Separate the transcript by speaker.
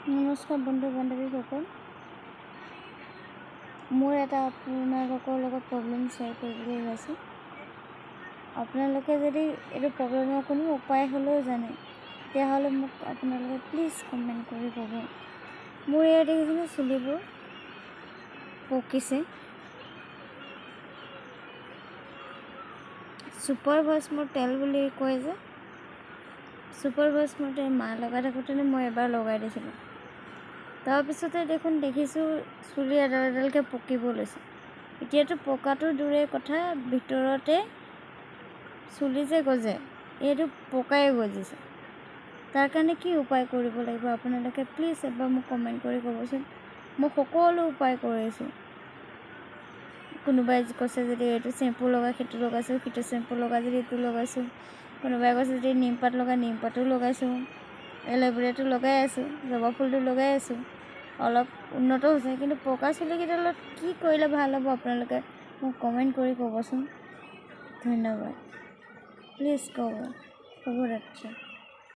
Speaker 1: নমস্কাৰ বন্ধু বান্ধৱীসকল, মোৰ এটা আপোনালোকৰ লগত প্ৰব্লেম শ্বেয়াৰ কৰিবলৈ ওলাইছোঁ। আপোনালোকে যদি এইটো প্ৰব্লেমৰ কোনো উপায় হ'লেও জানে তেতিয়াহ'লে মোক আপোনালোকে প্লিজ কমেণ্ট কৰি ক'ব। মোৰ ইয়াত দেখিছেনে চুলিবোৰ পকিছে। ছুপাৰ ভস্মৰ তেল বুলি কয় যে, ছুপাৰ ভস্মৰ তেল মা লগাই থাকোঁতে মই এবাৰ লগাই দিছিলোঁ। তাৰপিছতে দেখিছোঁ চুলি এডাল এডালকৈ পকিব লৈছে। এতিয়াতো পকাটো দূৰে কথা, ভিতৰতে চুলি যে গজে এইটো পকাই গজিছে। তাৰ কাৰণে কি উপায় কৰিব লাগিব আপোনালোকে প্লিজ এবাৰ মোক কমেণ্ট কৰি ক'বচোন। মই সকলো উপায় কৰিছোঁ। কোনোবাই কৈছে যদি এইটো চেম্পু লগাই সেইটো লগাইছোঁ, সিটো চেম্পু লগাই যদি এইটো লগাইছোঁ, কোনোবাই কৈছে যদি নিমপাত লগাই নিমপাতো লগাইছোঁ, এল'ভেৰাটো লগাই আছোঁ, জবা ফুলটো লগাই আছোঁ, অলপ উন্নত হৈছে। কিন্তু পকা চুলিকেইডালত কি কৰিলে ভাল হ'ব আপোনালোকে মোক কমেণ্ট কৰি ক'বচোন। ধন্যবাদ, প্লিজ ক'ব। শুভৰাত্ৰি।